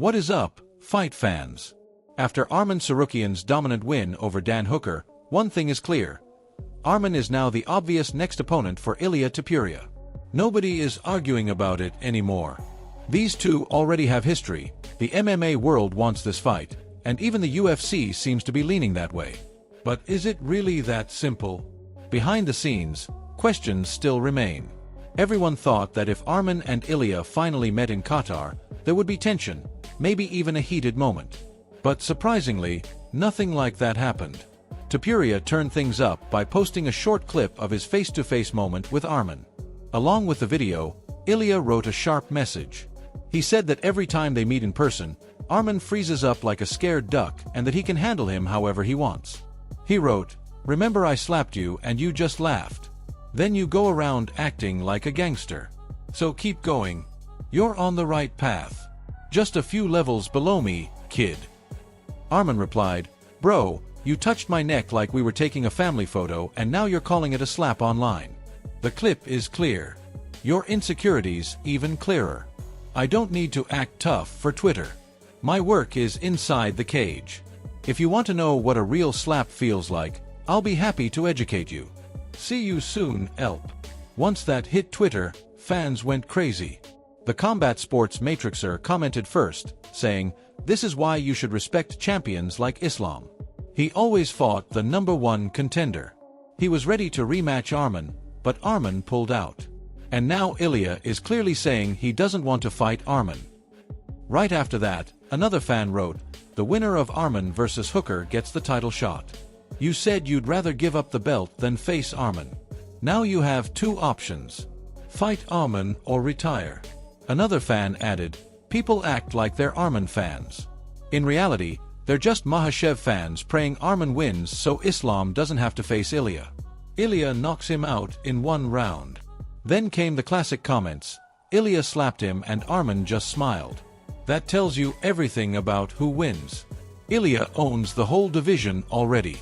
What is up, fight fans? After Arman Tsarukyan's dominant win over Dan Hooker, one thing is clear. Arman is now the obvious next opponent for Ilia Topuria. Nobody is arguing about it anymore. These two already have history, the MMA world wants this fight, and even the UFC seems to be leaning that way. But is it really that simple? Behind the scenes, questions still remain. Everyone thought that if Arman and Ilia finally met in Qatar, there would be tension, maybe even a heated moment. But surprisingly, nothing like that happened. Topuria turned things up by posting a short clip of his face-to-face moment with Arman. Along with the video, Ilia wrote a sharp message. He said that every time they meet in person, Arman freezes up like a scared duck and that he can handle him however he wants. He wrote, "Remember I slapped you and you just laughed. Then you go around acting like a gangster. So keep going. You're on the right path. Just a few levels below me, kid." Arman replied, "Bro, you touched my neck like we were taking a family photo and now you're calling it a slap online. The clip is clear. Your insecurities even clearer. I don't need to act tough for Twitter. My work is inside the cage. If you want to know what a real slap feels like, I'll be happy to educate you. See you soon, Elp." Once that hit Twitter, fans went crazy. The CombatSports Matrixer commented first, saying, "This is why you should respect champions like Islam. He always fought the #1 contender. He was ready to rematch Arman, but Arman pulled out. And now Ilia is clearly saying he doesn't want to fight Arman." Right after that, another fan wrote, "The winner of Arman versus Hooker gets the title shot. You said you'd rather give up the belt than face Arman. Now you have two options. Fight Arman or retire." Another fan added, "People act like they're Arman fans. In reality, they're just Makhachev fans praying Arman wins so Islam doesn't have to face Ilia. Ilia knocks him out in one round." Then came the classic comments, "Ilia slapped him and Arman just smiled. That tells you everything about who wins. Ilia owns the whole division already."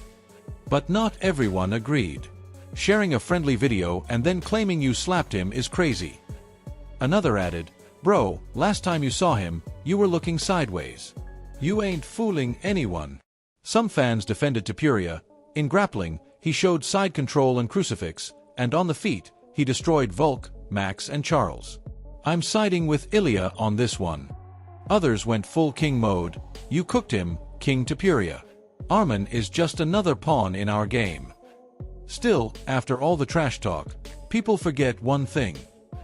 But not everyone agreed. Sharing a friendly video and then claiming you slapped him is crazy. Another added, "Bro, last time you saw him, you were looking sideways. You ain't fooling anyone." Some fans defended Topuria. In grappling, he showed side control and crucifix, and on the feet, he destroyed Volk, Max and Charles. "I'm siding with Ilia on this one." Others went full king mode. "You cooked him, King Topuria. Arman is just another pawn in our game." Still, after all the trash talk, people forget one thing.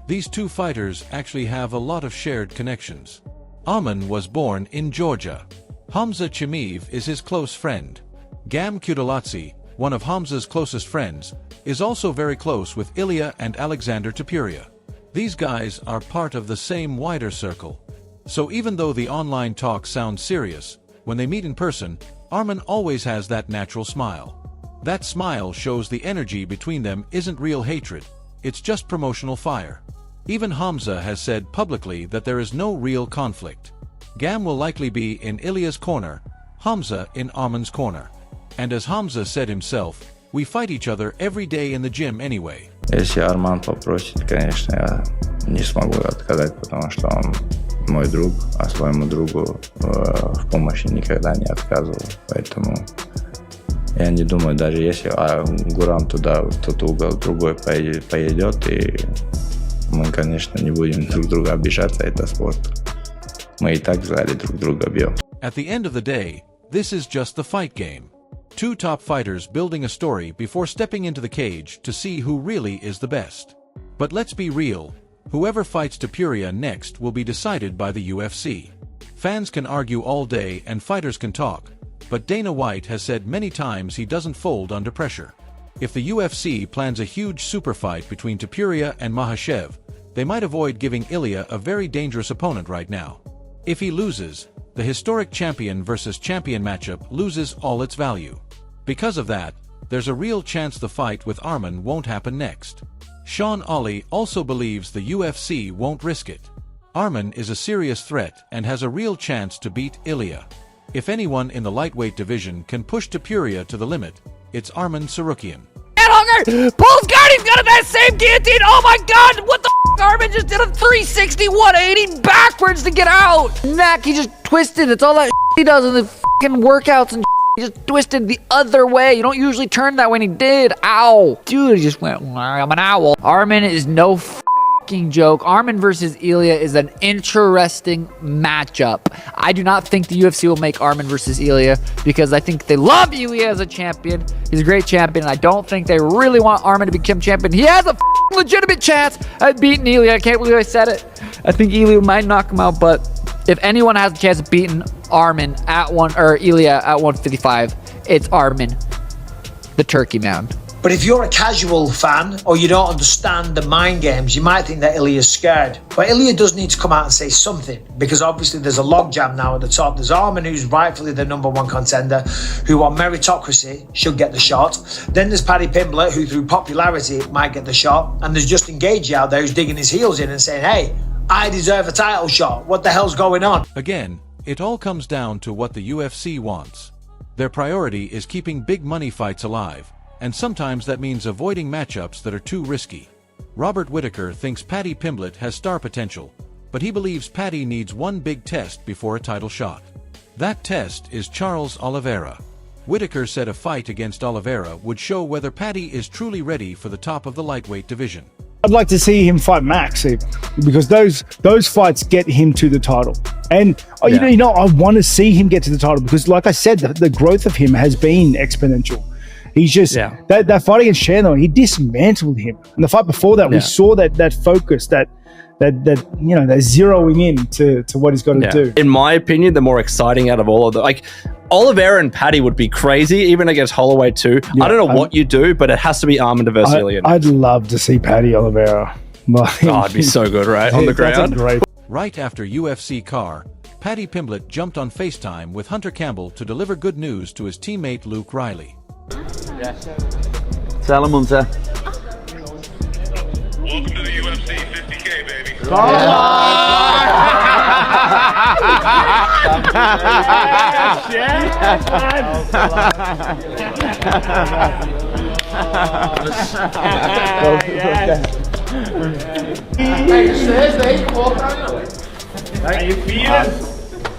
These two fighters actually have a lot of shared connections. Arman was born in Georgia. Hamza Chimaev is his close friend. Gam Kudalazzi, one of Hamza's closest friends, is also very close with Ilia and Alexander Topuria. These guys are part of the same wider circle. So even though the online talk sounds serious, when they meet in person, Arman always has that natural smile. That smile shows the energy between them isn't real hatred, it's just promotional fire. Even Hamza has said publicly that there is no real conflict. Gam will likely be in Ilia's corner, Hamza in Arman's corner. And as Hamza said himself, "We fight each other every day in the gym anyway." Если Арман попросит, конечно, я не смогу отказать, потому что он мой друг, а своему другу в помощи никогда не отказывал. Поэтому я не думаю, даже если Гурам туда, в тот угол другой поедет, и мы, конечно, не будем друг друга обижаться, это спорт. Мы и так в зале друг друга бьем. At the end of the day, this is just the fight game. Two top fighters building a story before stepping into the cage to see who really is the best. But let's be real, whoever fights Topuria next will be decided by the UFC. Fans can argue all day and fighters can talk, but Dana White has said many times he doesn't fold under pressure. If the UFC plans a huge super fight between Topuria and Makhachev, they might avoid giving Ilia a very dangerous opponent right now. If he loses, the historic champion versus champion matchup loses all its value. Because of that, there's a real chance the fight with Arman won't happen next. Sean Ali also believes the UFC won't risk it. Arman is a serious threat and has a real chance to beat Ilia. If anyone in the lightweight division can push Topuria to the limit, it's Arman Tsarukyan. longer. Pulls guard. He's got that same guillotine. Oh my God. What the Arman just did a 360 180 backwards to get out. Neck, he just twisted. It's all that he does in the fucking workouts and he just twisted the other way. You don't usually turn that when he did. Ow. Dude, he just went, I'm an owl. Arman is no fucking joke. Arman versus Ilia is an interesting matchup. I do not think the UFC will make Arman versus Ilia because I think they love Ilia as a champion. He's a great champion. I don't think they really want Arman to become champion. He has a legitimate chance at beating Ilia. I can't believe I said it. I think Ilia might knock him out, but if anyone has a chance of beating Arman at Ilia at 155, it's Arman, the Turkey Mound. But if you're a casual fan or you don't understand the mind games, you might think that Ilia's scared. But Ilia does need to come out and say something because obviously there's a logjam now at the top. There's Arman, who's rightfully the #1 contender, who on meritocracy should get the shot. Then there's Paddy Pimblett, who through popularity might get the shot. And there's Justin Gaethje out there who's digging his heels in and saying, hey, I deserve a title shot. What the hell's going on? Again, it all comes down to what the UFC wants. Their priority is keeping big money fights alive, and sometimes that means avoiding matchups that are too risky. Robert Whittaker thinks Paddy Pimblett has star potential, but he believes Paddy needs one big test before a title shot. That test is Charles Oliveira. Whittaker said a fight against Oliveira would show whether Paddy is truly ready for the top of the lightweight division. I'd like to see him fight Max even, because those fights get him to the title. And you know, I want to see him get to the title because, like I said, the growth of him has been exponential. He's just that fight against Chandler, he dismantled him. And the fight before that, we saw that focus, that zeroing in to what he's got to do. In my opinion, the more exciting out of all of them, like Oliveira and Paddy would be crazy, even against Holloway too. I don't know what you do, but it has to be Arman versus Ilia. I'd love to see Paddy Oliveira. It'd be so good, right? On the ground. Right after UFC Car, Paddy Pimblett jumped on FaceTime with Hunter Campbell to deliver good news to his teammate Luke Riley. Tell him, Hunter. Welcome to the UFC 50K, baby. How you feeling?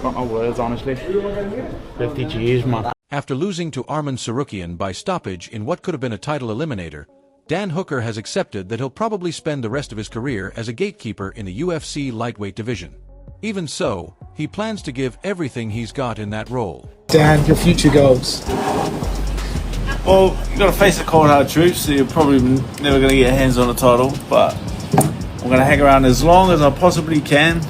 Got no words, honestly. 50 G's, man. After losing to Arman Tsarukyan by stoppage in what could have been a title eliminator, Dan Hooker has accepted that he'll probably spend the rest of his career as a gatekeeper in the UFC lightweight division. Even so, he plans to give everything he's got in that role. Dan, your future goals? Well, you've got to face the cold hard truth, so you're probably never going to get hands on the title, but I'm going to hang around as long as I possibly can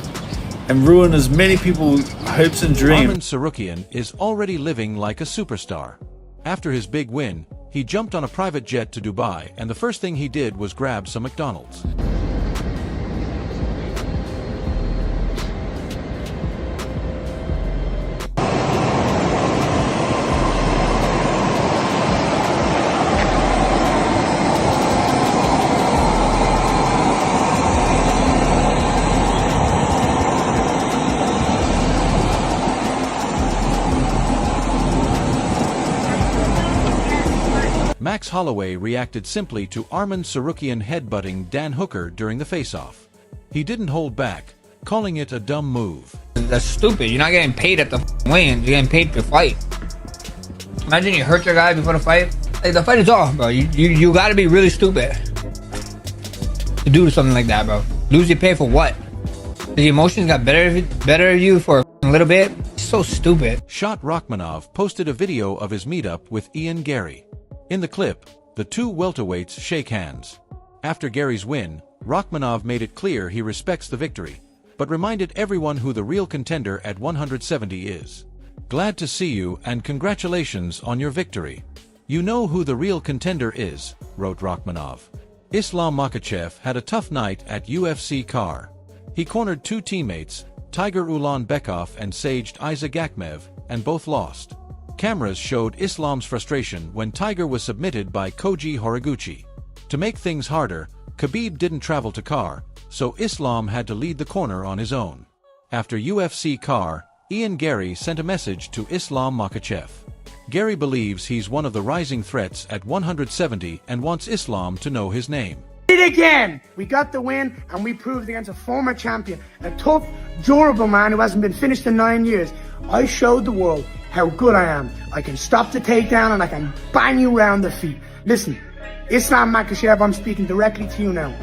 and ruin as many people's hopes and dreams. Arman Tsarukyan is already living like a superstar. After his big win, he jumped on a private jet to Dubai, and the first thing he did was grab some McDonald's. Max Holloway reacted simply to Arman Tsarukyan headbutting Dan Hooker during the face-off. He didn't hold back, calling it a dumb move. That's stupid. You're not getting paid at the weigh-in. You're getting paid to fight. Imagine you hurt your guy before the fight. Like, the fight is off, bro. You gotta be really stupid to do something like that, bro. Lose your pay for what? The emotions got better of you for a little bit? It's so stupid. Shot Rachmanov posted a video of his meetup with Ian Gary. In the clip, the two welterweights shake hands. After Gary's win, Rachmanov made it clear he respects the victory, but reminded everyone who the real contender at 170 is. Glad to see you and congratulations on your victory. You know who the real contender is, wrote Rachmanov. IslamMakachev had a tough night at UFC Car. He cornered two teammates, Tiger Ulanbekov and Saged Isaac Akhmev, and both lost. Cameras showed Islam's frustration when Tiger was submitted by Koji Horiguchi. To make things harder, Khabib didn't travel to Car, so Islam had to lead the corner on his own. After UFC Car, Ian Gary sent a message to IslamMakachev. Gary believes he's one of the rising threats at 170 and wants Islam to know his name. It again! We got the win, and we proved against a former champion, a tough, durable man who hasn't been finished in 9 years. I showed the world how good I am. I can stop the takedown and I can bang you around the feet. Listen, IslamMakachev, I'm speaking directly to you now.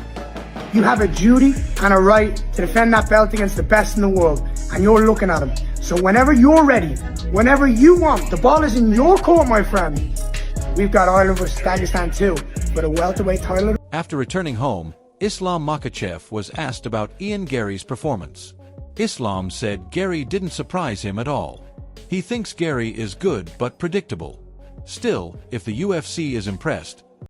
You have a duty and a right to defend that belt against the best in the world, and you're looking at him. So whenever you're ready, whenever you want, the ball is in your court, my friend. We've got Ireland versus Dagestan too, for the welterweight title. After returning home, IslamMakachev was asked about Ian Gary's performance. Islam said Gary didn't surprise him at all. He thinks Gary is good but predictable. Still, if the UFC is impressed,